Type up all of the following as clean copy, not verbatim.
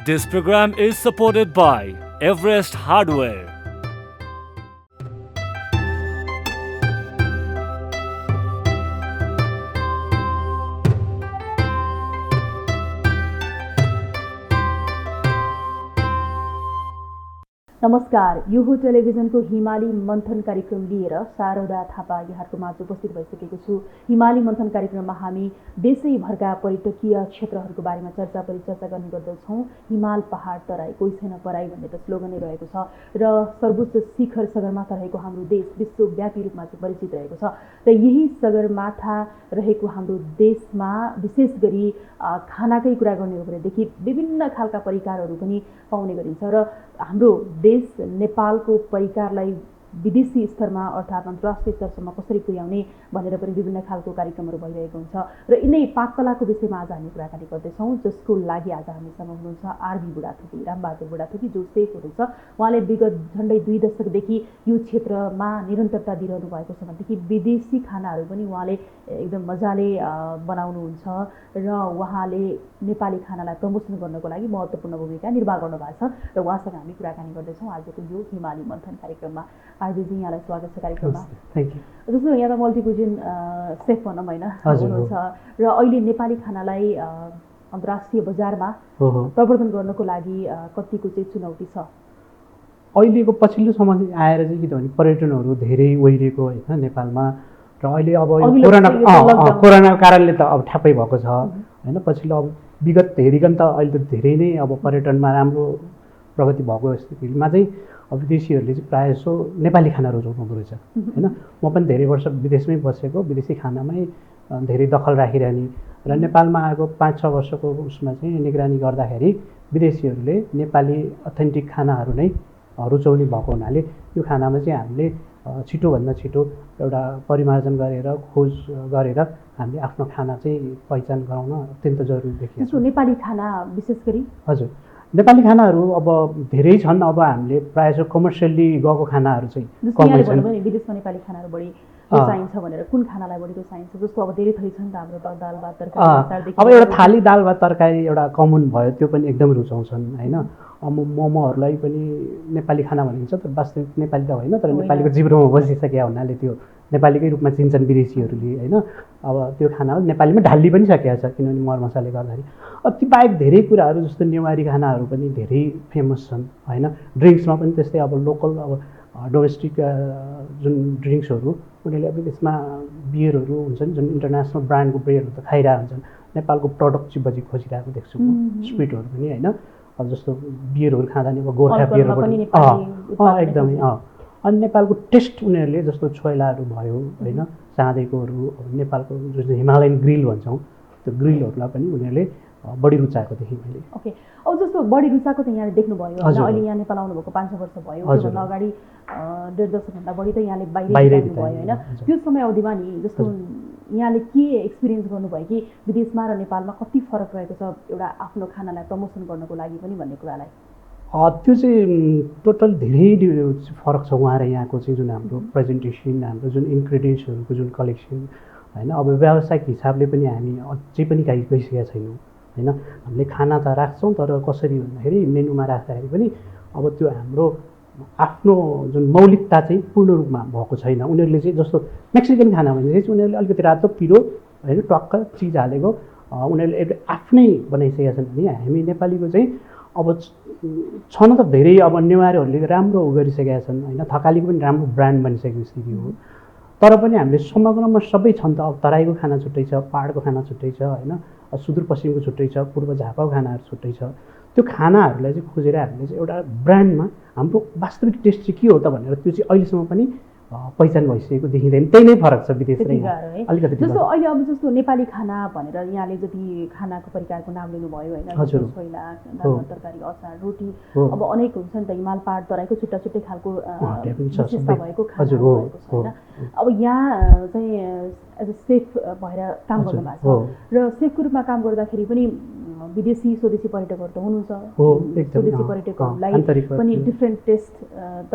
This program is supported by Everest Hardware. नमस्कार, यो हो टेलिभिजनको हिमाली मन्थन कार्यक्रम लिएर शारदा थापा यहाँको माझ उपस्थित भइसकेको छु। हिमाली मन्थन कार्यक्रममा हामी देशैभरका पर्यटकीय क्षेत्रहरूको बारेमा चर्चा परिचर्चा गर्ने गर्दछौँ। हिमाल पहाड तराई कोही छैन पराई भन्ने त स्लोगनै रहेको छ र सर्वोच्च शिखर सगरमाथा रहेको हाम्रो देश विश्वव्यापी रूपमा चाहिँ परिचित रहेको छ र यही सगरमाथा रहेको हाम्रो देशमा विशेष गरी खानाकै कुरा गर्ने हो भनेदेखि विभिन्न खालका परिकारहरू पनि पाउने गरिन्छ र हाम्रो देश नेपालको परिकारलाई विदेशी स्तरमा अर्थात् अन्तर्राष्ट्रिय स्तरसम्म कसरी पुर्याउने भनेर पनि विभिन्न खालको कार्यक्रमहरू भइरहेको हुन्छ र यिनै पाककलाको विषयमा आज हामी कुराकानी गर्दैछौँ, जसको लागि आज हामीसँग हुनुहुन्छ आरबी बुढाथोकी, रामबहादुर बुढाथोकी, जो सेफ हुनुहुन्छ। उहाँले विगत झन्डै 2 दशकदेखि यो क्षेत्रमा निरन्तरता दिइरहनु भएको छ भनेदेखि विदेशी खानाहरू पनि उहाँले एकदम मजाले बनाउनुहुन्छ र उहाँले नेपाली खानालाई प्रमोसन गर्नको लागि महत्त्वपूर्ण भूमिका निर्वाह गर्नुभएको छ र उहाँसँग हामी कुराकानी गर्दैछौँ आजको यो हिमाली मन्थन कार्यक्रममा। आरबीजी, यहाँलाई स्वागत छ कार्यक्रममा। Thank you. जस्तो यहाँ त मल्टिकुजिन सेफ भनौँ होइन हुनुहुन्छ र अहिले नेपाली खानालाई अन्तर्राष्ट्रिय बजारमा प्रवर्धन गर्नको लागि कतिको चाहिँ चुनौती छ? अहिलेको पछिल्लो समय आएर चाहिँ किनभने पर्यटनहरू धेरै ओहिरेको होइन नेपालमा र अहिले अब कोरोनाको कारणले त अब ठ्याप्पै भएको छ होइन। पछिल्लो अब विगत हेरिकन त अहिले त धेरै नै अब पर्यटनमा राम्रो प्रगति भएको स्थितिमा चाहिँ अब विदेशीहरूले चाहिँ प्रायः जसो नेपाली खाना रुचाउनु रहेछ होइन। म पनि धेरै वर्ष विदेशमै बसेको, विदेशी खानामै धेरै दखल राखिरहने र नेपालमा आएको 5-6 वर्षको उसमा चाहिँ निगरानी गर्दाखेरि विदेशीहरूले नेपाली अथेन्टिक खानाहरू नै रुचाउने भएको हुनाले यो खानामा चाहिँ हामीले छिटोभन्दा छिटो एउटा परिमार्जन गरेर खोज गरेर हामीले आफ्नो खाना चाहिँ पहिचान गराउन अत्यन्त जरुरी देखिएको छ। नेपाली खाना विशेष गरी हजुर नेपाली खानाहरू अब धेरै छन्। अब हामीले प्रायः जसो कमर्सियल्ली गएको खानाहरू चाहिँ कमै छन्। विदेशमा नेपाली खानाहरू बढी रुचाइन्छ भनेर कुन खानालाई बढी रुचाइन्छ? जस्तो अब धेरै थरी छन् त हाम्रो दाल भात तरकारी। अब एउटा थाली दाल भात तरकारी एउटा कमन भयो, त्यो पनि एकदम रुचाउँछन् होइन। अब मोमोहरूलाई पनि नेपाली खाना भनिन्छ तर वास्तविक नेपाली त होइन, तर नेपालीको जिब्रोमा बसिसकेका हुनाले त्यो नेपालीकै रूपमा चिन्छन् विदेशीहरूले होइन। अब त्यो खाना नेपालीमा ढाल्ली पनि सकेको छ किनभने मरमसाले गर्दाखेरि। ती बाहेक धेरै कुराहरू जस्तो नेवारी खानाहरू पनि धेरै फेमस छन् होइन। ड्रिङ्क्समा पनि त्यस्तै अब लोकल अब डोमेस्टिक जुन ड्रिङ्क्सहरू उनीहरूले अब त्यसमा बियरहरू हुन्छन् जुन इन्टरनेसनल ब्रान्डको बियरहरू त खाइरहेको हुन्छन्। नेपालको प्रडक्ट चाहिँ बजी खोजिरहेको देख्छु म, स्पिटहरू पनि होइन। अब जस्तो बियरहरू खाँदा नि अब गोर्खा बियरहरू एकदमै अनि नेपालको टेस्ट उनीहरूले जस्तो छोइलाहरू भयो होइन, साँधेकोहरू, नेपालको जुन हिमालयन ग्रिल भन्छौँ त्यो ग्रिलहरूलाई पनि उनीहरूले बढी रुचाएको देखेँ मैले। ओके, अब जस्तो बढी रुचाएको त यहाँले देख्नुभयो होइन। अहिले यहाँ नेपाल आउनुभएको 5-6 वर्ष भयो, त्योभन्दा अगाडि 1.5 दशकभन्दा बढी त यहाँले बाहिरै भयो होइन। त्यो समय अवधिमा नि जस्तो यहाँले के एक्सपिरियन्स गर्नुभयो कि विदेशमा र नेपालमा कति फरक रहेको छ एउटा आफ्नो खानालाई प्रमोसन गर्नको लागि पनि भन्ने कुरालाई? त्यो चाहिँ टोटल धेरै फरक छ वहाँ र यहाँको चाहिँ जुन हाम्रो प्रेजेन्टेसन, हाम्रो जुन इन्ग्रेडियन्ट्सहरूको जुन कलेक्सन होइन। अब व्यावसायिक हिसाबले पनि हामी अझै पनि गइसकेका छैनौँ होइन। हामीले खाना त राख्छौँ तर कसरी भन्दाखेरि मेनुमा राख्दाखेरि पनि अब त्यो हाम्रो आफ्नो जुन मौलिकता चाहिँ पूर्ण रूपमा भएको छैन। उनीहरूले चाहिँ जस्तो मेक्सिकन खाना भने चाहिँ उनीहरूले अलिकति रातो पिरो होइन टक्क चिज हालेको उनीहरूले एउटा आफ्नै बनाइसकेका छन् भने हामी नेपालीको चाहिँ अब छन त धेरै अब नेवारहरूले राम्रो गरिसकेका छन् होइन। थकालीको पनि राम्रो ब्रान्ड बनिसकेको स्थिति हो तर पनि हामीले समग्रमा सबै छन् त। अब तराईको खाना छुट्टै छ, पहाडको खाना छुट्टै छ होइन, सुदूरपश्चिमको छुट्टै छ, पूर्व झापाको खानाहरू छुट्टै छ। त्यो खानाहरूलाई चाहिँ खोजेर हामीले चाहिँ एउटा ब्रान्डमा हाम्रो वास्तविक टेस्ट चाहिँ के हो त भनेर त्यो चाहिँ अहिलेसम्म पनि पहिचान भइसकेको देखिँदैन। त्यही नै फरक छ विदेश र अलिकति। जस्तो अहिले अब जस्तो नेपाली खाना भनेर यहाँले जति खानाको परिकारको नाम लिनुभयो होइन, छोइला, दाल तरकारी, अचार, रोटी, अब अनेक हुन्छ नि त। हिमाल पहाड तराईको छुट्टा छुट्टै खालको विशेषता भएको खानाहरू भएको छ होइन। अब यहाँ चाहिँ एज अ सेफ भएर काम गर्नुभएको छ र सेफको रूपमा काम गर्दाखेरि पनि विदेशी स्वदेशी पर्यटकहरू त हुनुहुन्छ। स्वदेशी पर्यटकहरूलाई पनि डिफ्रेन्ट टेस्ट त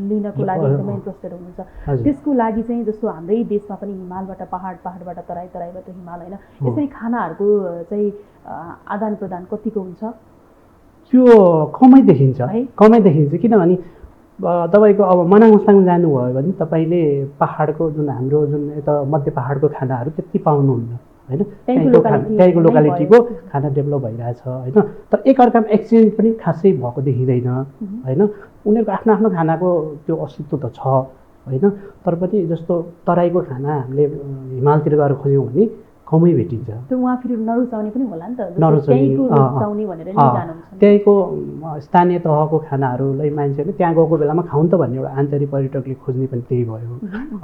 लिनको लागि एकदमै इन्ट्रेस्टेड हुनुहुन्छ। त्यसको लागि चाहिँ जस्तो हाम्रै देशमा पनि हिमालबाट पहाड, पहाडबाट तराई, तराईबाट हिमाल होइन, यसरी खानाहरूको चाहिँ आदान प्रदान कतिको हुन्छ? त्यो कमै देखिन्छ है? कमै देखिन्छ किनभने तपाईँको अब मनाङसाङ जानुभयो भने तपाईँले पाहाडको जुन हाम्रो जुन यता मध्य पाहाडको खानाहरू त्यति पाउनुहुन्न होइन, त्यहीँको लोकालिटीको खाना डेभलप भइरहेछ होइन। तर एकअर्कामा एक्सचेन्ज पनि खासै भएको देखिँदैन होइन। उनीहरूको आफ्नो आफ्नो खानाको त्यो अस्तित्व त छ होइन, तर पनि जस्तो तराईको खाना हामीले हिमालतिर गएर खोज्यौँ भने कमै भेटिन्छ। त्यो उहाँ फेरि नरुचाउने पनि होला नि त, त्यहीँको स्थानीय तहको खानाहरूलाई मान्छेहरूले त्यहाँ गएको बेलामा खाउँ त भन्ने एउटा आन्तरिक पर्यटकले खोज्ने पनि त्यही भयो।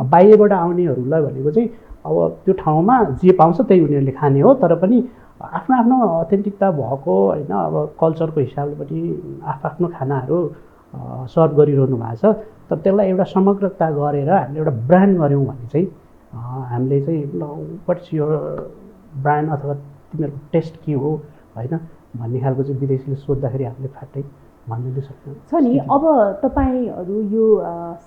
बाहिरबाट आउनेहरूलाई भनेको चाहिँ अब त्यो ठाउँमा जे पाउँछ त्यही उनीहरूले खाने हो, तर पनि आफ्नो आफ्नो अथेन्टिकता भएको होइन, अब कल्चरको हिसाबले पनि आफ्नो खानाहरू सर्भ गरिरहनु भएको छ। तर त्यसलाई एउटा समग्रता गरेर हामीले एउटा ब्रान्ड गऱ्यौँ भने चाहिँ हामीले चाहिँ वाट्स योर ब्रान्ड अथवा तिमीहरूको टेस्ट के हो होइन भन्ने खालको चाहिँ विदेशीले सोद्धाखेरि हामीले फाटै भन्नु सक्छौँ छ नि। अब तपाईँहरू यो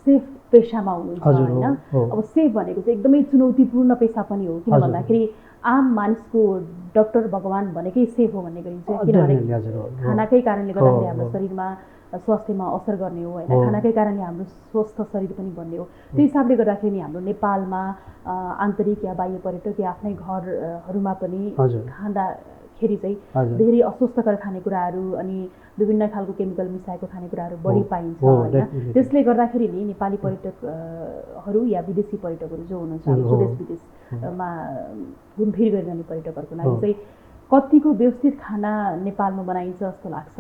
सेफ पेसामा हुनुहुन्छ होइन, अब सेफ भनेको चाहिँ एकदमै चुनौतीपूर्ण पेसा पनि हो, किन भन्दाखेरि आम मानिसको डक्टर भगवान भनेकै सेफ हो भन्ने गरिन्छ। किनभने खानाकै कारणले गर्दाखेरि हाम्रो शरीरमा स्वास्थ्यमा असर गर्ने हो होइन, खानाकै कारणले हाम्रो स्वस्थ शरीर पनि बन्ने हो। त्यो हिसाबले गर्दाखेरि नि हाम्रो नेपालमा आन्तरिक या बाह्य पर्यटक या आफ्नै घरहरूमा पनि खाँदाखेरि चाहिँ धेरै अस्वस्थकर खानेकुराहरू अनि विभिन्न खालको केमिकल मिसाएको खानेकुराहरू बढी पाइन्छ होइन। त्यसले गर्दाखेरि नि नेपाली पर्यटकहरू या विदेशी पर्यटकहरू जो हुनुहुन्छ स्वदेश विदेशमा घुमफिर गरिरहने पर्यटकहरूको लागि चाहिँ कतिको व्यवस्थित खाना नेपालमा बनाइन्छ जस्तो लाग्छ?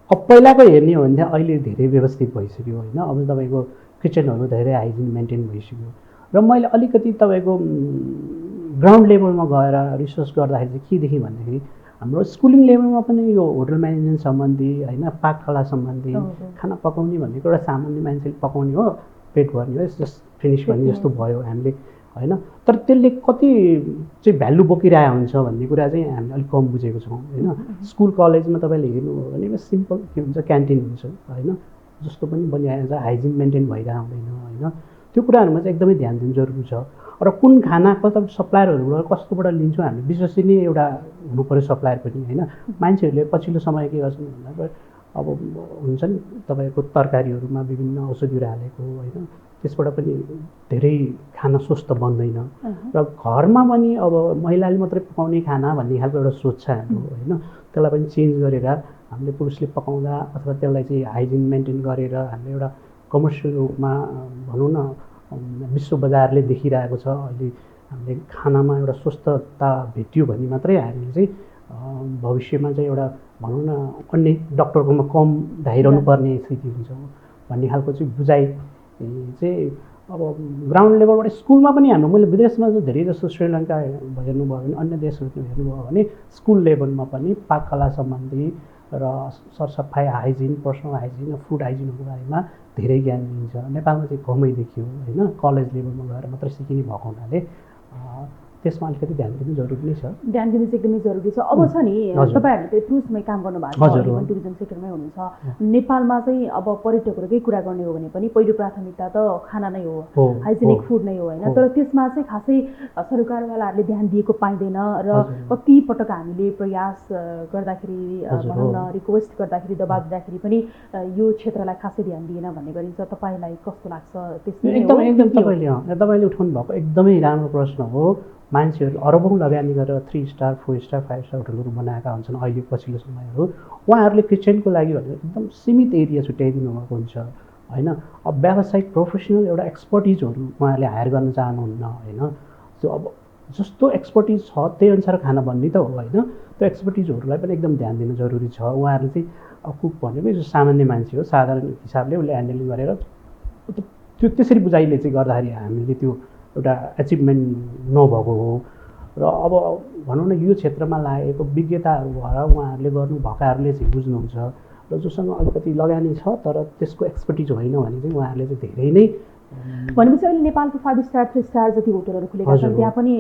अब पहिलाको हेर्ने हो भने अहिले धेरै व्यवस्थित भइसक्यो होइन। अब तपाईँको किचनहरू धेरै हाइजिन मेन्टेन भइसक्यो र मैले अलिकति तपाईँको ग्राउन्ड लेभलमा गएर रिसर्च गर्दाखेरि चाहिँ के देखेँ भन्दाखेरि हाम्रो स्कुलिङ लेभलमा पनि यो होटल म्यानेजमेन्ट सम्बन्धी होइन, पाककला सम्बन्धी खाना पकाउने भनेको एउटा सामान्य मान्छेले पकाउने हो, पेट भर्ने हो, जस्ट फिनिस भन्ने जस्तो भयो हामीले होइन। तर त्यसले कति चाहिँ भ्यालु बोकिरहेको हुन्छ भन्ने कुरा चाहिँ हामीले अलिक कम बुझेको छौँ होइन। स्कुल कलेजमा तपाईँले हेर्नुभयो भने सिम्पल के हुन्छ, क्यान्टिन हुन्छ होइन, जस्तो पनि बनिरहेको छ, हाइजिन मेन्टेन भइरहेको हुँदैन होइन। त्यो कुराहरूमा चाहिँ एकदमै ध्यान दिनु जरुरी छ। र कुन खाना कता सप्लायरहरूबाट कस्तोबाट लिन्छौँ हामीले विश्वसनीय एउटा हुनु पऱ्यो सप्लायर पनि होइन। मान्छेहरूले पछिल्लो समय के गर्छन् भन्दा अब हुन्छ नि तपाईँको तरकारीहरूमा विभिन्न औषधिहरू हालेको होइन, त्यसबाट पनि धेरै खाना स्वस्थ बन्दैन र घरमा पनि अब महिलाले मात्रै पकाउने खाना भन्ने खालको एउटा सोच छ हाम्रो होइन। त्यसलाई पनि चेन्ज गरेर हामीले पुरुषले पकाउँदा अथवा त्यसलाई चाहिँ हाइजिन मेन्टेन गरेर हामीले एउटा कमर्सियल रूपमा भनौँ न विश्व बजारले देखिरहेको छ अहिले हामीले खानामा एउटा स्वस्थता भेटियो भने मात्रै हामीले चाहिँ भविष्यमा चाहिँ एउटा भनौँ न अन्य डक्टरकोमा कम धाइरहनु पर्ने स्थिति हुन्छ भन्ने खालको चाहिँ बुझाइ चाहिँ अब ग्राउन्ड लेभलबाट स्कुलमा पनि हाम्रो मैले विदेशमा चाहिँ धेरै जस्तो श्रीलङ्का हेर्नुभयो भने अन्य देशहरूतिर हेर्नुभयो भने स्कुल लेभलमा पनि पाककला सम्बन्धी र सरसफाइ हाइजिन, पर्सनल हाइजिन, फुड हाइजिनहरूको बारेमा धेरै ज्ञान दिन्छ। नेपालमा चाहिँ कमै देखियो होइन, कलेज लेभलमा गएर मात्रै सिकिने भएको हुनाले त्यसमा अलिकति ध्यान दिनु जरुरी नै छ। ध्यान दिनु चाहिँ एकदमै जरुरी छ। अब छ नि तपाईँहरूले चाहिँ टुरिस्टमै काम गर्नुभएको छ, टुरिज्म सेक्टरमै हुनुहुन्छ। नेपालमा चाहिँ अब पर्यटकहरूकै कुरा गर्ने हो भने पनि पहिलो प्राथमिकता त खाना नै हो, हाइजेनिक फुड नै हो होइन। तर त्यसमा चाहिँ खासै सरकारवालाहरूले ध्यान दिएको पाइँदैन र कति पटक हामीले प्रयास गर्दाखेरि भनौँ न रिक्वेस्ट गर्दाखेरि दबाब दिँदाखेरि पनि यो क्षेत्रलाई खासै ध्यान दिएन भन्ने गरिन्छ। तपाईँलाई कस्तो लाग्छ? एकदम तपाईँले उठाउनु भएको एकदमै राम्रो प्रश्न हो। मान्छेहरू अरबौँ लगानी गरेर 3 स्टार 4 स्टार 5 स्टार होटलहरू बनाएका हुन्छन् अहिले पछिल्लो समयहरू। उहाँहरूले किचनको लागि भनेर एकदम सीमित एरिया छुट्याइदिनु भएको हुन्छ होइन। अब व्यावसायिक प्रोफेसनल एउटा एक्सपर्टिजहरू उहाँहरूले हायर गर्न चाहनुहुन्न होइन। त्यो अब जस्तो एक्सपर्टिज छ त्यही अनुसार खाना बन्ने त हो होइन। त्यो एक्सपर्टिजहरूलाई पनि एकदम ध्यान दिनु जरुरी छ। उहाँहरूले चाहिँ अब कुक भनेको जो सामान्य मान्छे हो, साधारण हिसाबले उसले ह्यान्डलिङ गरेर त्यो त्यसरी बुझाइले चाहिँ गर्दाखेरि हामीले त्यो एउटा एचिभमेन्ट नभएको हो। र अब भनौँ न यो क्षेत्रमा लागेको विज्ञताहरू भएर उहाँहरूले गर्नुभएकाहरूले चाहिँ बुझ्नुहुन्छ र जोसँग अलिकति लगानी छ तर त्यसको एक्सपर्टिज होइन भने चाहिँ उहाँहरूले चाहिँ धेरै नै भनेपछि अहिले नेपालको 5 स्टार 3 स्टार जति होटलहरू खुलेका छन् त्यहाँ पनि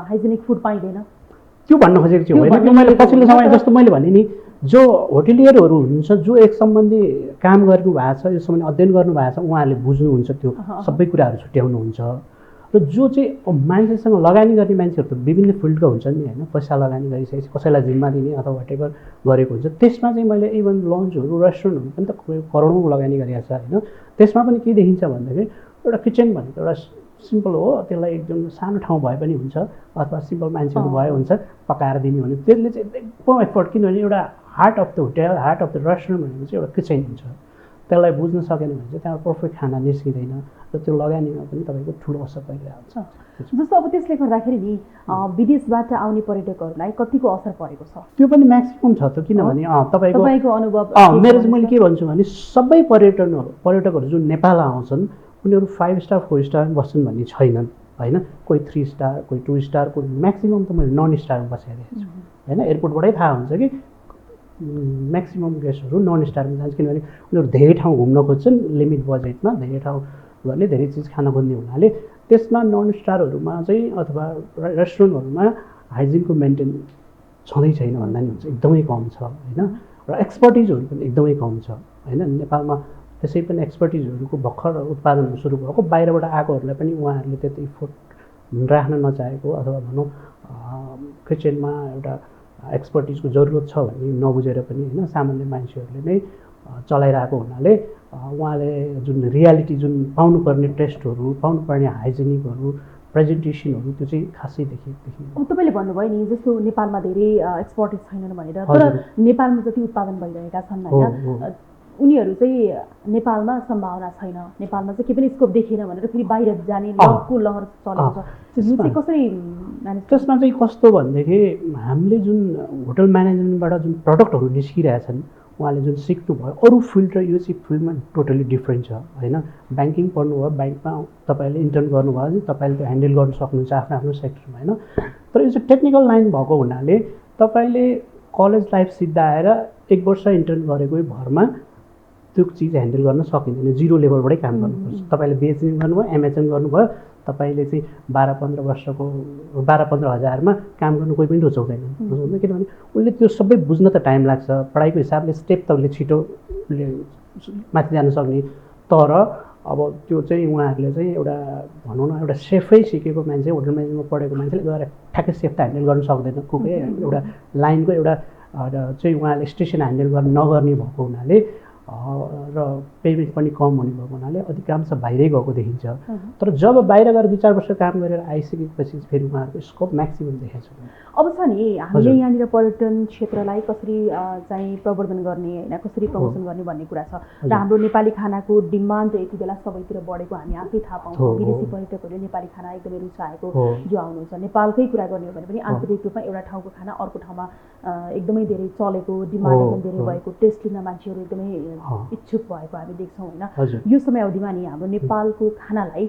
हाइजेनिक फुड पाइँदैन त्यो भन्न खोजेको चाहिँ होइन। त्यो मैले पछिल्लो समय जस्तो मैले भने नि जो होटेलियरहरू हुनुहुन्छ जो एक सम्बन्धी काम गर्नु भएको छ, यो सम्बन्धी अध्ययन गर्नु भएको छ, उहाँहरूले बुझ्नुहुन्छ त्यो सबै कुराहरू छुट्याउनुहुन्छ र जो चाहिँ मान्छेसँग लगानी गर्ने मान्छेहरू त विभिन्न फिल्डका हुन्छन् नि होइन, पैसा लगानी गरिसकेपछि कसैलाई जिम्मा दिने अथवा वाटेभर गरेको हुन्छ। त्यसमा चाहिँ मैले इभन लन्चहरू रेस्टुरेन्टहरू पनि त करोडौँ लगानी गरेको छ होइन। त्यसमा पनि के देखिन्छ भन्दाखेरि एउटा किचन भनेको एउटा सिम्पल हो, त्यसलाई एकदम सानो ठाउँ भए पनि हुन्छ अथवा सिम्पल मान्छेहरू भए हुन्छ पकाएर दिने भने त्यसले चाहिँ एकदम एफोर्ट, किनभने एउटा heart of the hotel heart of the restaurant भनेको चाहिँ एउटा किचन हुन्छ। त्यसलाई बुझ्न सकेन भने चाहिँ त्यहाँ पर्फेक्ट खाना निस्किँदैन र त्यो लगानीमा पनि तपाईँको ठुलो असर परिरहेको हुन्छ। जस्तो अब त्यसले गर्दाखेरि नि विदेशबाट आउने पर्यटकहरूलाई कतिको असर परेको छ? त्यो पनि म्याक्सिमम् छ त, किनभने तपाईँको अनुभव मेरो चाहिँ मैले के भन्छु भने सबै पर्यटकहरू जुन नेपाल आउँछन् उनीहरू 5 स्टार 4 स्टार बस्छन् भन्ने छैनन् होइन। कोही 3 स्टार कोही 2 स्टार कोही म्याक्सिमम् त मैले नन स्टारमा बसेर देखेको छु होइन। एयरपोर्टबाटै थाहा हुन्छ कि म्याक्सिमम् गेस्टहरू नन स्टारमा जान्छ, किनभने उनीहरू धेरै ठाउँ घुम्न खोज्छन् लिमिट बजेटमा, धेरै ठाउँ गर्ने धेरै चिज खान खोज्ने हुनाले त्यसमा नन स्टारहरूमा चाहिँ अथवा रेस्टुरेन्टहरूमा हाइजिनको मेन्टेन छँदै छैन भन्दा नि हुन्छ, एकदमै कम छ होइन। र एक्सपर्टिजहरू पनि एकदमै कम छ होइन। नेपालमा त्यसै पनि एक्सपर्टिजहरूको भर्खर उत्पादन सुरु भएको, बाहिरबाट आएकोहरूलाई पनि उहाँहरूले त्यति इफोर्ट राख्न नचाहेको अथवा भनौँ किचनमा एउटा एक्सपर्टिजको जरुरत छ भन्ने नबुझेर पनि होइन सामान्य मान्छेहरूले नै चलाइरहेको हुनाले उहाँले जुन रियालिटी जुन पाउनुपर्ने टेस्टहरू पाउनुपर्ने हाइजेनिकहरू प्रेजेन्टेसनहरू त्यो चाहिँ खासै देखियो। तपाईँले भन्नुभयो नि जस्तो नेपालमा धेरै एक्सपर्टिज छैनन् भनेर, तर नेपालमा जति उत्पादन भइरहेका छन् होइन उनीहरू चाहिँ नेपालमा सम्भावना छैन, नेपालमा चाहिँ के पनि स्कोप देखिएन भनेर फेरि बाहिर जाने लहरको लहर चलेको छ। यो चाहिँ कसरी म्यानेज? त्यसमा चाहिँ कस्तो भनेदेखि हामीले जुन होटल म्यानेजमेन्टबाट जुन प्रडक्टहरू निस्किरहेछन् उहाँले जुन सिक्नुभयो अरू फिल्ड र यो चाहिँ फिल्डमा टोटली डिफ्रेन्ट छ होइन। ब्याङ्किङ पढ्नुभयो, ब्याङ्कमा तपाईँले इन्टर्न गर्नुभयो भने तपाईँले त्यो ह्यान्डल गर्न सक्नुहुन्छ आफ्नो आफ्नो सेक्टरमा होइन। तर यो चाहिँ टेक्निकल लाइन भएको हुनाले तपाईँले कलेज लाइफ सिद्धा आएर 1 वर्ष इन्टर्न गरेकै भरमा त्यो चिज ह्यान्डल गर्न सकिँदैन, जिरो लेभलबाटै काम गर्नुपर्छ। तपाईँले बिएचएम गर्नुभयो, एमएचएम गर्नुभयो, तपाईँले चाहिँ 12-15 वर्षको 12-15 हजारमा काम गर्नु कोही पनि रुचाउँदैन, किनभने उसले त्यो सबै बुझ्न त टाइम लाग्छ। पढाइको हिसाबले स्टेप त उसले छिटो उसले माथि जान सक्ने, तर अब त्यो चाहिँ उहाँहरूले चाहिँ एउटा भनौँ न एउटा सेफै सिकेको मान्छे होटल म्यानेजमेन्टमा पढेको मान्छेले गएर ठ्याक्कै सेफ त ह्यान्डल गर्न सक्दैन कुकै एउटा लाइनको एउटा चाहिँ उहाँले स्टेसन ह्यान्डल नगर्ने भएको हुनाले र पेमेन्ट पनि कम हुने भएको हुनाले अधिकांश बाहिरै गएको देखिन्छ। तर जब बाहिर गएर 2-4 वर्ष काम गरेर आइसकेपछि फेरि उहाँहरूको स्कोप म्याक्सिमम देखेको छ। अब छ नि हामीले यहाँनिर पर्यटन क्षेत्रलाई कसरी चाहिँ प्रवर्धन गर्ने होइन कसरी प्रमोसन गर्ने भन्ने कुरा छ र हाम्रो नेपाली खानाको डिमान्ड यति बेला सबैतिर बढेको हामी आफै थाहा पाउँछौँ। विदेशी पर्यटकहरूले नेपाली खाना एकदमै रुचाएको जो आउनुहुन्छ, नेपालकै कुरा गर्ने हो भने पनि आन्तरिक रूपमा एउटा ठाउँको खाना अर्को ठाउँमा एकदमै धेरै चलेको, डिमान्ड एकदम धेरै भएको, टेस्ट लिन मान्छेहरू एकदमै इच्छुक भएको हामी देख्छौँ होइन। यो समयावधिमा नि हाम्रो नेपालको खानालाई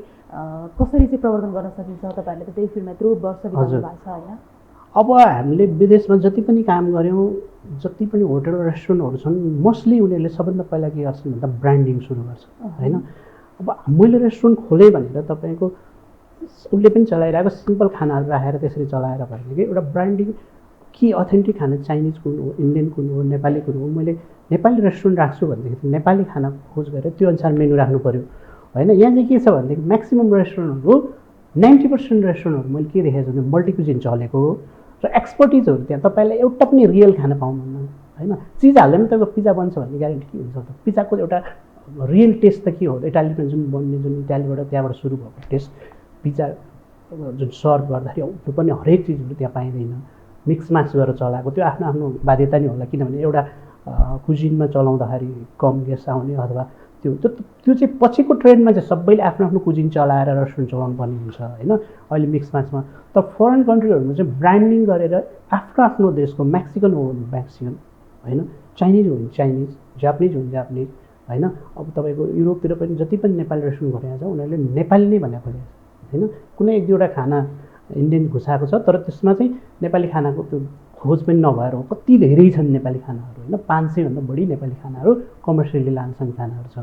कसरी चाहिँ प्रवर्धन गर्न सकिन्छ? तपाईँहरूले त त्यही फिल्डमा यत्रो वर्ष बिताउनु भएको छ होइन। अब हामीले विदेशमा जति पनि काम गऱ्यौँ, जति पनि होटल रेस्टुरेन्टहरू छन्, मोस्टली उनीहरूले सबभन्दा पहिला के गर्छन् भन्दा ब्रान्डिङ सुरु गर्छ होइन। अब मैले रेस्टुरेन्ट खोलेँ भनेर तपाईँको उसले पनि चलाइरहेको सिम्पल खानाहरू राखेर त्यसरी चलाएर भएन कि एउटा ब्रान्डिङ कि अथेन्टिक खाना चाइनिज कुन हो, इन्डियन कुन हो, नेपाली कुन हो। मैले नेपाली रेस्टुरेन्ट राख्छु भनेदेखि नेपाली खाना खोज गरेर त्यो अनुसार मेनु राख्नु पऱ्यो होइन। यहाँ चाहिँ के छ भनेदेखि म्याक्सिमम् रेस्टुरेन्टहरू 90% रेस्टुरेन्टहरू मैले के देखेको छु भने मल्टिक्युजिन चलेको र एक्सपर्टिजहरू त्यहाँ तपाईँलाई एउटा पनि रियल खाना पाउनुहुन्न होइन। चिज हाल्दा पनि तपाईँको पिज्जा बन्छ भन्ने ग्यारेन्टी के हुन्छ त? पिज्जाको एउटा रियल टेस्ट त के हो? इटालीमा जुन बन्ने जुन इटालीबाट त्यहाँबाट सुरु भएको टेस्ट पिज्जा जुन सर्भ गर्दाखेरि त्यो पनि हरेक चिजहरू त्यहाँ पाइँदैन, मिक्स म्याक्स गरेर चलाएको। त्यो आफ्नो आफ्नो बाध्यता नै होला, किनभने एउटा कुजिनमा चलाउँदाखेरि कम गेस्ट आउने अथवा त्यो चाहिँ पछिको ट्रेन्डमा चाहिँ सबैले आफ्नो आफ्नो कुजिन चलाएर रेस्टुरेन्ट चलाउनु पर्ने हुन्छ होइन अहिले मिक्स म्याक्समा। तर फरेन कन्ट्रीहरूमा चाहिँ ब्रान्डिङ गरेर आफ्नो आफ्नो देशको म्याक्सिकन हो भने म्याक्सिकन होइन, चाइनिज हो भने चाइनिज, जापानिज हो भने जापानिज होइन। अब तपाईँको युरोपतिर पनि जति पनि नेपाली रेस्टुरेन्ट खोलेको छ उनीहरूले नेपाली नै भनेर खोलेको छ होइन। कुनै 1-2वटा खाना इन्डियन घुसाएको छ तर त्यसमा चाहिँ नेपाली खानाको त्यो खोज पनि नभएर हो। कति धेरै छन् नेपाली खानाहरू होइन, 500 भन्दा बढी नेपाली खानाहरू कमर्सियली लान्छन् खानाहरू छ।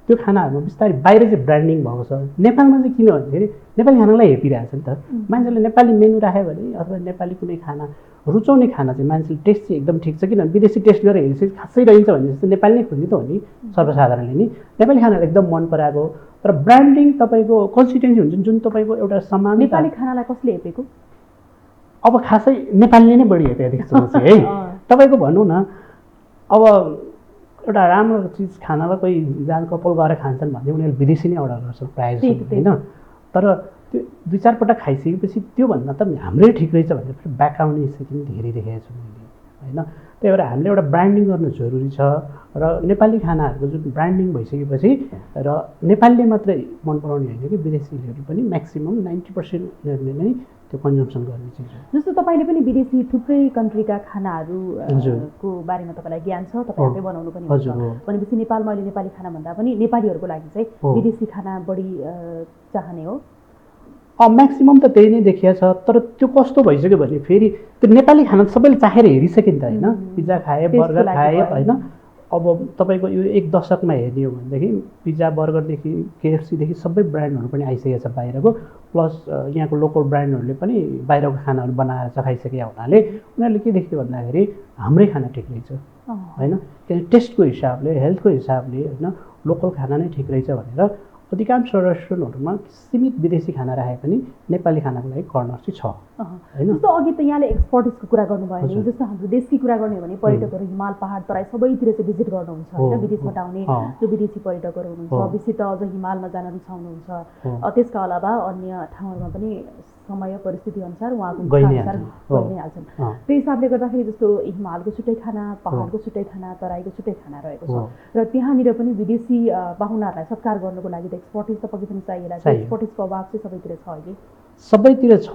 त्यो खानाहरूमा बिस्तारै बाहिर चाहिँ ब्रान्डिङ भएको छ। नेपालमा चाहिँ किन भन्दाखेरि नेपाली खानालाई हेपिरहेको छ नि त मान्छेले। नेपाली मेनु राख्यो भने अथवा नेपाली कुनै खाना रुचाउने खाना चाहिँ मान्छेले टेस्ट चाहिँ एकदम ठिक छ, किनभने विदेशी टेस्ट गरेर हेरेपछि खासै रहन्छ भने जस्तो नेपाली नै खोज्ने त हो नि सर्वसाधारणले नि। नेपाली खानाहरू एकदम मन पराएको तर ब्रान्डिङ तपाईँको कन्सिस्टेन्सी हुन्छ जुन तपाईँको एउटा समान नेपाली खानालाई कसले हेपेको? अब खासै नेपालीले नै बढी हेपेको देख्छु म चाहिँ है। तपाईँको भनौँ न अब एउटा राम्रो चिज खानालाई कोही जान कपाल गएर खान्छन् भने उनीहरूले विदेशी नै अर्डर गर्छन् प्रायः जस्तो होइन। तर त्यो 2-4 पटक खाइसकेपछि त्योभन्दा त हाम्रै ठिक रहेछ भनेर फेरि ब्याक आउने स्थिति पनि धेरै देखेको छु मैले होइन। त्यही भएर हामीले एउटा ब्रान्डिङ गर्नु जरुरी छ र नेपाली खानाहरूको जुन ब्रान्डिङ भइसकेपछि र नेपालीले मात्रै मन पराउने होइन कि विदेशीहरूले पनि म्याक्सिमम् 90% नै त्यो कन्जम्सन गर्ने चिज हो। जस्तो तपाईँले पनि विदेशी थुप्रै कन्ट्रीका खानाहरू को बारेमा तपाईँलाई ज्ञान छ, तपाईँ आफै बनाउनु पनि हुन्छ भनेपछि नेपालमा अहिले नेपाली खाना भन्दा पनि नेपालीहरूको लागि चाहिँ विदेशी खाना बढी चाहने हो? म्याक्सिमम् त त्यही नै देखिया छ। तर त्यो कस्तो भइसक्यो भने फेरि त्यो नेपाली खाना सबैले चाहेर हेरिसक्यो नि त होइन। पिज्जा खाए, बर्गर खाए होइन। अब तपाईँको यो 1 दशकमा हेर्ने हो भनेदेखि पिज्जा बर्गरदेखि KFCदेखि सबै ब्रान्डहरू पनि आइसकेको छ बाहिरको। प्लस यहाँको लोकल ब्रान्डहरूले पनि बाहिरको खानाहरू बनाएर चखाइसकेका हुनाले उनीहरूले के देख्यो भन्दाखेरि हाम्रै खाना ठिक रहेछ होइन। किनभने टेस्टको हिसाबले, हेल्थको हिसाबले होइन लोकल खाना नै ठिक रहेछ भनेर अधिकांश रेस्टुरेन्टहरूमा सीमित विदेशी खाना राखे पनि नेपाली खानाको लागि कर्नर चाहिँ छ होइन। जस्तो अघि त यहाँले एक्सपर्टिजको कुरा गर्नुभयो नि, जस्तो हाम्रो देशकी कुरा गर्ने हो भने पर्यटकहरू हिमाल पहाड तराई सबैतिर चाहिँ भिजिट गर्नुहुन्छ होइन। विदेशबाट आउने जो विदेशी पर्यटकहरू हुनुहुन्छ विशेष त अझ हिमालमा जान रुचाउनुहुन्छ। त्यसका अलावा अन्य ठाउँहरूमा पनि समय परिस्थिति अनुसार उहाँको गइ नै हाल्छन्। त्यो हिसाबले गर्दाखेरि जस्तो हिमालको छुट्टै खाना, पहाडको छुट्टै खाना, तराईको छुट्टै खाना रहेको छ र त्यहाँनिर पनि विदेशी पाहुनाहरूलाई सत्कार गर्नुको लागि त एक्सपर्टिज त पक्कै पनि चाहिएला। एक्सपर्टिजको अभाव चाहिँ सबैतिर छ अहिले? सबैतिर छ।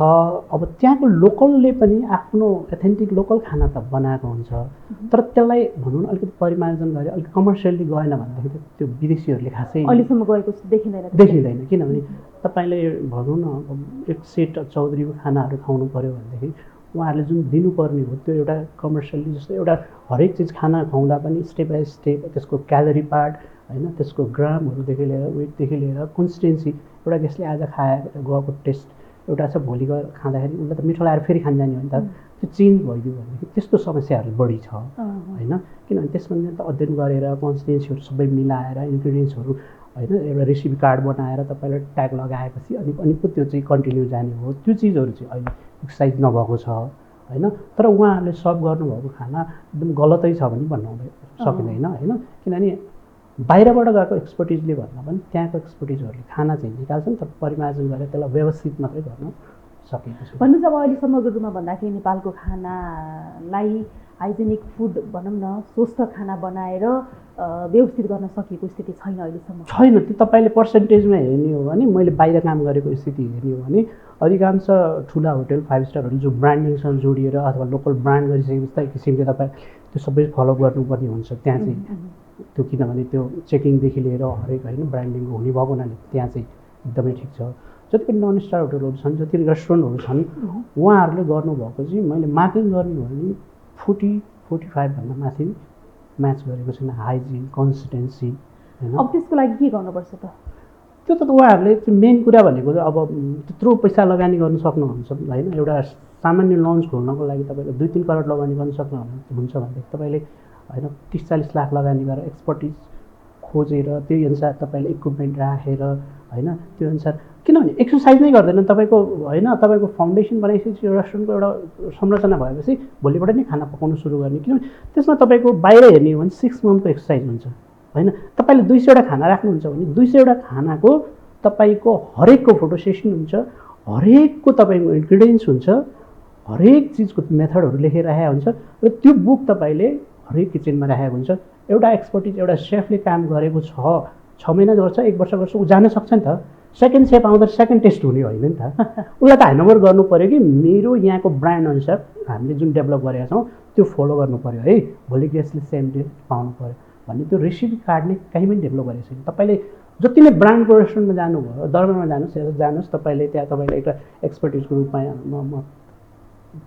अब त्यहाँको लोकलले पनि आफ्नो एथेन्टिक लोकल खाना त बनाएको हुन्छ तर त्यसलाई भनौँ न अलिकति परिमार्जन गरे अलिक कमर्सियल्ली गएन भनेदेखि त्यो विदेशीहरूले खासै अहिलेसम्म गएको देखिँदैन। किनभने तपाईँले भनौँ न अब एक सेट चौधरीको खानाहरू खुवाउनु पऱ्यो भनेदेखि उहाँहरूले जुन दिनुपर्ने हो त्यो एउटा कमर्सियल्ली जस्तो एउटा हरेक चिज खाना खुवाउँदा पनि स्टेप बाई स्टेप त्यसको क्यालोरी पार्ट होइन, त्यसको ग्रामहरूदेखि लिएर वेटदेखि लिएर कन्सिस्टेन्सी एउटा गेस्टले आज खाएर गएको टेस्ट एउटा छ, भोलि गएर खाँदाखेरि उसलाई त मिठो लगाएर फेरि खान जाने हो नि त। त्यो चेन्ज भइदियो भनेदेखि त्यस्तो समस्याहरू बढी छ होइन। किनभने त्यसमा त अध्ययन गरेर कन्सिस्टेन्सीहरू सबै मिलाएर इन्ग्रिडियन्ट्सहरू होइन एउटा रेसिपी कार्ड बनाएर तपाईँलाई ट्याग लगाएपछि अनि पो त्यो चाहिँ कन्टिन्यू जाने हो। त्यो चिजहरू चाहिँ अहिले एक्सर्साइज नभएको छ होइन। तर उहाँहरूले सर्भ गर्नुभएको खाना एकदम गलतै छ भने भन्नु सकिँदैन होइन। किनभने बाहिरबाट गएको एक्सपर्टिजले भन्दा पनि त्यहाँको एक्सपर्टिजहरूले खाना चाहिँ निकाल्छन् तर परिमार्जन गरेर त्यसलाई व्यवस्थित मात्रै गर्न सकेको छ। भन्नुहोस् अब अहिले समग्र रूपमा भन्दाखेरि नेपालको खानालाई हाइजेनिक फुड भनौँ न स्वस्थ खाना बनाएर व्यवस्थित गर्न सकिएको स्थिति छैन अहिलेसम्म? छैन। त्यो तपाईँले पर्सेन्टेजमा हेर्ने हो भने मैले बाहिर काम गरेको स्थिति हेर्ने हो भने अधिकांश ठुला होटल 5 स्टारहरू जो ब्रान्डिङसँग जोडिएर अथवा लोकल ब्रान्ड गरिसकेपछि त एक किसिमले तपाईँ त्यो सबै फलो गर्नुपर्ने हुन्छ त्यहाँ चाहिँ। त्यो किनभने त्यो चेकिङदेखि लिएर हरेक होइन ब्रान्डिङको हुने भएको हुनाले त्यहाँ चाहिँ एकदमै ठिक छ। जति पनि नन स्टार होटलहरू छन्, जति रेस्टुरेन्टहरू छन् उहाँहरूले गर्नुभएको चाहिँ मैले मार्किङ गर्ने हो भने 40-45 भन्दा माथि म्याच गरेको छैन हाइजिन कन्सिस्टेन्सी होइन। अब त्यसको लागि के गर्नुपर्छ त? त्यो त उहाँहरूले त्यो मेन कुरा भनेको अब त्यत्रो पैसा लगानी गर्न सक्नुहुन्छ होइन। एउटा सामान्य लन्च खोल्नको लागि तपाईँले 2-3 करोड लगानी गर्न सक्नुहुन्छ भनेदेखि तपाईँले होइन 30-40 लाख लगानी गरेर एक्सपर्टिज खोजेर त्यही अनुसार तपाईँले इक्विपमेन्ट राखेर होइन त्यो अनुसार। किनभने एक्सर्साइज नै गर्दैन तपाईँको होइन। तपाईँको फाउन्डेसन बनाइसकेपछि रेस्टुरेन्टको एउटा संरचना भएपछि भोलिबाट नै खाना पकाउनु सुरु गर्ने। किनभने त्यसमा तपाईँको बाहिर हेर्ने हो भने 6 मन्थको एक्सर्साइज हुन्छ होइन। तपाईँले 200वटा खाना राख्नुहुन्छ भने 200वटा खानाको तपाईँको हरेकको फोटो सेसन हुन्छ, हरेकको तपाईँको इन्ग्रिडियन्ट्स हुन्छ, हरेक चिजको मेथडहरू लेखेर राखेको हुन्छ र त्यो बुक तपाईँले हरेक किचनमा राखेको हुन्छ। एउटा एक्सपर्टिज एउटा सेफले काम गरेको 6 महिना गर्छ, 1 वर्ष गर्छ, ऊ जान सक्छ नि त। सेकेन्ड सेफ आउँदा सेकेन्ड टेस्ट हुने होइन नि त। उसलाई त ह्यान्डओभर गर्नु पऱ्यो कि मेरो यहाँको ब्रान्ड अनुसार हामीले जुन डेभलप गरेका छौँ त्यो फलो गर्नु पऱ्यो है। भोलि गेस्टले सेम टेस्ट पाउनु पऱ्यो भन्ने त्यो रेसिपी कार्ड नै कहीँ पनि डेभलप गरेको छैन। तपाईँले जति नै ब्रान्डको रेस्टुरेन्टमा जानुभयो, दरबारमा जानुहोस् तपाईँले त्यहाँ तपाईँले एउटा एक्सपर्टिजको रूपमा म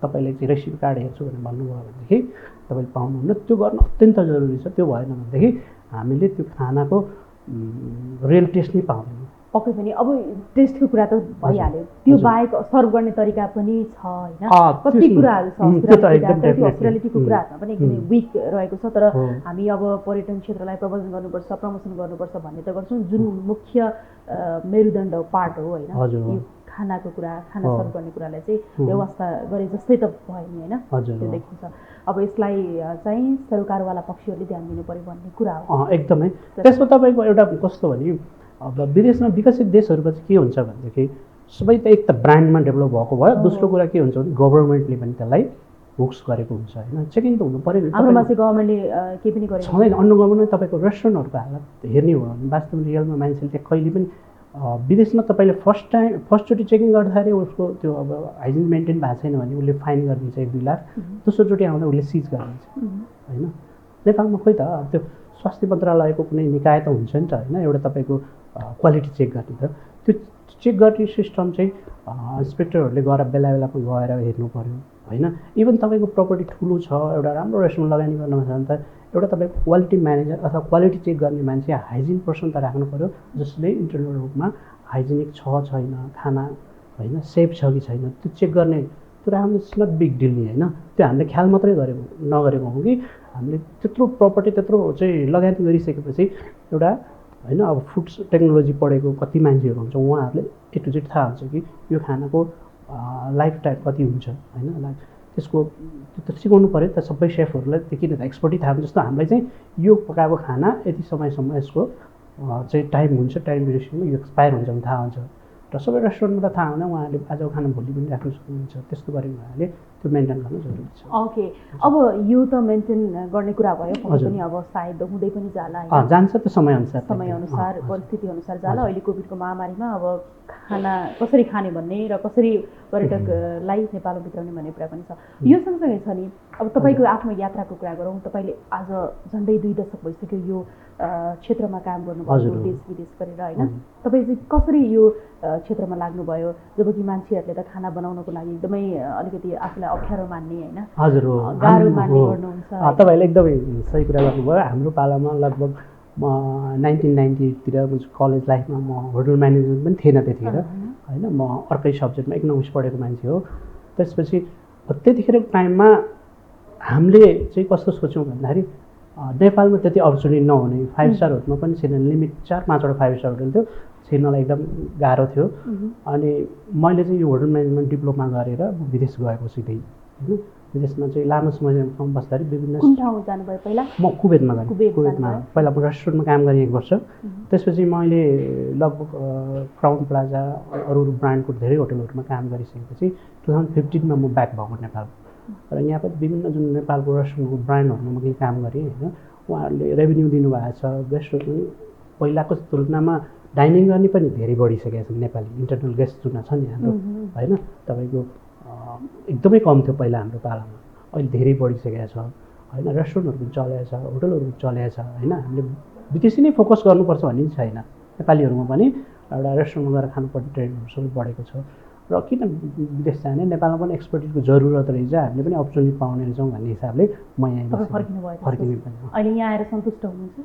तपाईँले चाहिँ रेसिपी कार्ड हेर्छु भनेर भन्नुभयो भनेदेखि तपाईँले पाउनुहुन्न। त्यो गर्न अत्यन्त जरुरी छ। त्यो भएन भनेदेखि हामीले त्यो खानाको रियल टेस्ट नै पाउँदैनौँ। पक्कै पनि अब टेस्टको कुरा त भइहाल्यो, त्यो बाहेक सर्भ गर्ने तरिका पनि छ होइन, कति कुराहरू छ हस्पिटालिटीको कुराहरूमा पनि एकदमै विक रहेको छ। तर हामी अब पर्यटन क्षेत्रलाई प्रबन्धन गर्नुपर्छ, प्रमोसन गर्नुपर्छ भन्ने त गर्छौँ, जुन मुख्य मेरुदण्ड पार्ट हो होइन, यो खानाको कुरा, खाना सर्भ गर्ने कुरालाई चाहिँ व्यवस्था गरे जस्तै त भयो नि होइन, त्यो देखिन्छ। अब यसलाई चाहिँ सरकारवाला पक्षहरूले ध्यान दिनु पर्यो भन्ने कुरा हो। एकदमै। त्यसमा तपाईँको एउटा कस्तो भने अब विदेशमा विकसित देशहरूको चाहिँ के हुन्छ भनेदेखि सबै त एक त ब्रान्डमा डेभलप भएको भयो, दोस्रो कुरा के हुन्छ भने गभर्मेन्टले पनि त्यसलाई हुक्स गरेको हुन्छ होइन, चेकिङ त हुनु पऱ्यो। हाम्रोमा चाहिँ गभर्मेन्टले केही पनि गरेको छैन। अन्डर गभर्मेन्टले तपाईँको रेस्टुरेन्टहरूको हालत हेर्ने हो भने वास्तवमा रियलमा मान्छेले त्यहाँ कहिले पनि विदेशमा तपाईँले फर्स्टचोटि चेकिङ गर्दाखेरि उसको त्यो अब हाइजिन मेन्टेन भएको छैन भने उसले फाइन गरिदिन्छ 1-2 लाख, दोस्रोचोटि आउँदा उसले सिज गरिदिन्छ होइन। नेपालमा खोइ त त्यो स्वास्थ्य मन्त्रालयको कुनै निकाय त हुन्छ नि त होइन, एउटा तपाईँको क्वालिटी चेक गर्ने त, त्यो चेक गर्ने सिस्टम चाहिँ इन्सपेक्टरहरूले गएर बेला बेलामा गएर हेर्नु पऱ्यो होइन। इभन तपाईँको प्रपर्टी ठुलो छ, एउटा राम्रो रेस्टुरेन्ट लगानी गर्नु छ भने त एउटा तपाईँको क्वालिटी म्यानेजर अथवा क्वालिटी चेक गर्ने मान्छे, हाइजिन पर्सन त राख्नु पऱ्यो, जसले इन्टरनल रूपमा हाइजिनिक छ छैन, खाना होइन सेफ छ कि छैन त्यो चेक गर्ने, त्यो राख्नु इट्स नट बिग डिल नि होइन। त्यो हामीले ख्याल मात्रै नगरेको हो कि हामीले त्यत्रो प्रपर्टी त्यत्रो चाहिँ लगानी गरिसकेपछि एउटा होइन अब फुड टेक्नोलोजी पढेको कति मान्छेहरू हुन्छ, उहाँहरूले A to Z थाहा हुन्छ कि यो खानाको लाइफ टाइम कति हुन्छ होइन, त्यसको त्यो त सिकाउनु पऱ्यो त सबै सेफहरूलाई, त्यो किन त एक्सपर्टै थाहा हुन्छ। जस्तो हामीलाई चाहिँ यो पकाएको खाना यति समयसम्म यसको चाहिँ टाइम हुन्छ, टाइम ड्युरेसनमा यो एक्सपायर हुन्छ भने थाहा हुन्छ, र सबै रेस्टुरेन्टमा त थाहा हुँदैन, उहाँहरूले आजको खाना भोलि पनि राख्नु सक्नुहुन्छ, त्यस्तो गरेको हुनाले त्यो मेन्टेन गर्नु जरुरी छ। ओके, अब यो त मेन्टेन गर्ने कुरा भयो, पनि अब सायद हुँदै पनि जाला होइन, जान्छ त्यो समयअनुसार परिस्थितिअनुसार जाला। अहिले कोभिडको महामारीमा अब खाना कसरी खाने भन्ने र कसरी पर्यटकलाई नेपालमा भित्राउने भन्ने कुरा पनि छ। यो सँगसँगै छ नि अब तपाईँको आफ्नो यात्राको कुरा गरौँ, तपाईँले आज झन्डै 2 दशक भइसक्यो यो क्षेत्रमा काम गर्नुभयो, देश विदेश गरेर होइन, तपाईँ चाहिँ कसरी यो क्षेत्रमा लाग्नुभयो, जबकि मान्छेहरूले त खाना बनाउनको लागि एकदमै अलिकति आफूलाई अप्ठ्यारो मान्ने होइन, गाह्रो मान्ने गर्नुहुन्छ। तपाईँले एकदमै सही कुरा गर्नुभयो। हाम्रो पालामा लगभग म 1998तिर कलेज लाइफमा म होटल म्यानेजमेन्ट पनि थिएन त्यतिखेर होइन, म अर्कै सब्जेक्टमा इकोनोमिक्स पढेको मान्छे हो। त्यसपछि त्यतिखेरको टाइममा हामीले चाहिँ कस्तो सोच्यौँ भन्दाखेरि नेपालमा त्यति अपर्च्युनिटी नहुने, 5 स्टार होटलमा पनि छैन, लिमिट 4-5वटा 5 स्टार होटल थियो, छिर्नलाई एकदम गाह्रो थियो। अनि मैले चाहिँ यो होटल म्यानेजमेन्ट डिप्लोमा गरेर विदेश गएको सिधै होइन, विदेशमा चाहिँ लामो समयसम्म बस्दाखेरि विभिन्न कुन ठाउँ जानुभयो पहिला? म कुवेतमा गएँ। कुवेतमा पहिला म रेस्टुरेन्टमा काम गरेँ 1 वर्ष, त्यसपछि मैले लगभग क्राउन प्लाजा अरू ब्रान्डको धेरै होटलहरूमा काम गरिसकेपछि 2015मा म ब्याक भएको नेपाल, र यहाँ पनि विभिन्न जुन नेपालको रेस्टुरेन्टको ब्रान्डहरूमा म काम गरेँ होइन, उहाँहरूले रेभेन्यू दिनुभएको छ, गेस्टहरू पनि पहिलाको तुलनामा डाइनिङ गर्ने पनि धेरै बढिसकेको छ, नेपाली इन्टरनल गेस्ट जुन छ नि हाम्रो होइन, तपाईँको एकदमै कम थियो पहिला हाम्रो पालामा, अहिले धेरै बढिसकेको छ होइन, रेस्टुरेन्टहरू पनि चलेको छ, होटलहरू पनि चलेको छ होइन। हामीले विदेशी नै फोकस गर्नुपर्छ भन्ने छैन, नेपालीहरूमा पनि एउटा रेस्टुरेन्टमा गएर खानुपर्ने ट्रेन्डहरू सबै बढेको छ, र किन विदेश जाने, नेपालमा पनि एक्सपर्टिजको जरुरत रहेछ, हामीले पनि अपर्च्युनिटी पाउने रहेछौँ भन्ने हिसाबले म यहाँ फर्किनु पनि। अहिले यहाँ आएर सन्तुष्ट हुनुहुन्छ?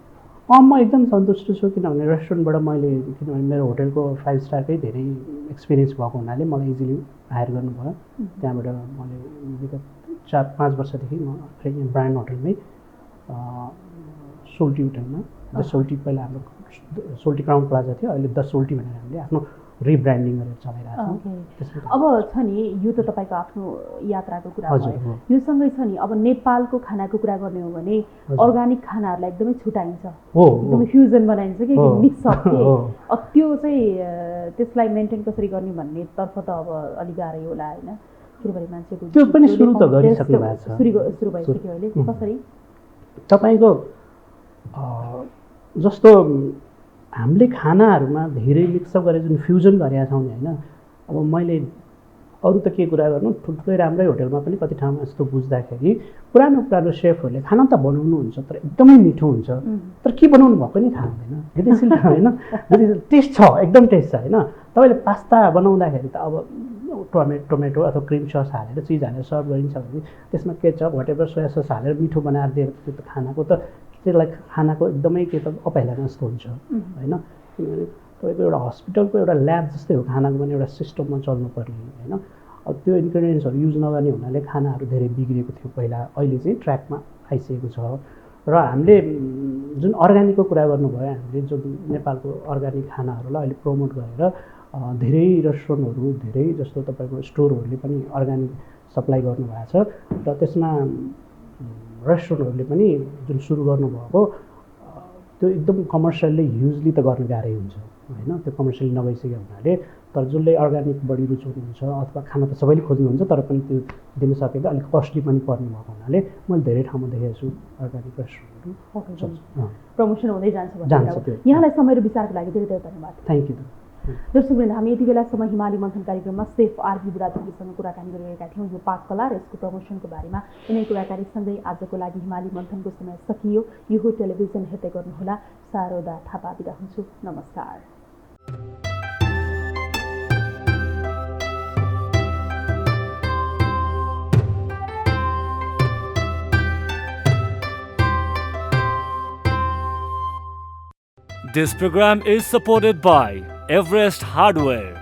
म एकदम सन्तुष्ट छु, किनभने रेस्टुरेन्टबाट मैले किनभने मेरो होटलको 5 स्टारकै धेरै एक्सपिरियन्स भएको हुनाले मलाई इजिली हायर गर्नुभयो। त्यहाँबाट मैले विगत 4-5 वर्षदेखि म यहाँ ब्रान्ड होटलमै सोल्टी होटलमा, द सोल्टी पहिला हाम्रो सोल्टी क्राउन प्लाजा थियो, अहिले द सोल्टी भनेर हामीले आफ्नो रिब्रान्डिङ गरेर चलाइरहेको छौँ। अब छ नि यो त तपाईँको आफ्नो यात्राको कुरा भयो, यो सँगै छ नि अब नेपालको खानाको कुरा गर्ने हो भने अर्ग्यानिक खानाहरूलाई एकदमै छुटाइन्छ, एकदमै फ्युजन बनाइन्छ कि मिक्सअप के, त्यो चाहिँ त्यसलाई मेन्टेन कसरी गर्ने भन्ने तर्फ त अब अलिक गाह्रै होला होइन, किनभने मान्छेको त्यो पनि सुरु त गरिसक्नु भएको छ, सुरु भइसक्यो अहिले। कसरी तपाईँको जस्तो हामीले खानाहरूमा धेरै मिक्सअप गरेर जुन फ्युजन गरेका छौँ नि होइन, अब मैले अरू त के कुरा गर्नु, ठुल्ठुलै राम्रै होटलमा पनि कति ठाउँमा यस्तो बुझ्दाखेरि पुरानो सेफहरूले खाना त बनाउनुहुन्छ तर एकदमै मिठो हुन्छ, तर के बनाउनु भएको नि थाहा हुँदैन, विदेशीले होइन, विदेशी टेस्ट छ, एकदम टेस्ट छ होइन। तपाईँले पास्ता बनाउँदाखेरि त अब टोमेटो अथवा क्रिम सस हालेर चिज हालेर सर्भ गरिन्छ भने त्यसमा केचप व्हाटएभर सोया सस हालेर मिठो बनाएर दिएर त्यो त खानाको त त्यसलाई खानाको एकदमै के त अपहेलना जस्तो हुन्छ होइन, किनभने तपाईँको एउटा हस्पिटलको एउटा ल्याब जस्तै हो खानाको पनि एउटा सिस्टममा चल्नुपर्ने होइन। अब त्यो इन्ग्रेडियन्ट्सहरू युज नगर्ने हुनाले खानाहरू धेरै बिग्रिएको थियो पहिला, अहिले चाहिँ ट्र्याकमा आइसकेको छ। र हामीले जुन अर्ग्यानिकको कुरा गर्नुभयो, हामीले जुन नेपालको अर्ग्यानिक खानाहरूलाई अहिले प्रमोट गरेर धेरै रेस्टुरेन्टहरू, धेरै जस्तो तपाईँको स्टोरहरूले पनि अर्ग्यानिक सप्लाई गर्नुभएको छ। र त्यसमा रेस्टुरेन्टहरूले पनि जुन सुरु गर्नुभएको त्यो एकदम कमर्सियल्ली युजली त गर्न गाह्रै हुन्छ होइन, त्यो कमर्सियली नभइसकेको हुनाले। तर जसले अर्ग्यानिक बढी रुचाउनुहुन्छ अथवा खाना त सबैले खोज्नुहुन्छ तर पनि त्यो दिन सकेको अलिक कस्टली पनि पर्ने भएको हुनाले मैले धेरै ठाउँमा देखेको छु अर्ग्यानिक रेस्टुरेन्टहरू प्रमोसन हुँदै जान्छ। त्यो यहाँलाई समय र विचारको लागि धेरै धेरै धन्यवाद। Thank you. दर्शकवृन्द, हामी यति बेलासम्म हिमाली मन्थन कार्यक्रममा सेफ आरबी बुढाथोकीसँग कुराकानी गरिरहेका थियौँ यो पाककला र यसको प्रमोसनको बारेमा। यिनै कुराकानीसँगै आजको लागि हिमाली मन्थनको समय सकियो। यो टेलिभिजन हेर्दै गर्नुहोला। शारदा थापा बिदा हुन्छु। नमस्कार। This program is supported by Everest Hardware.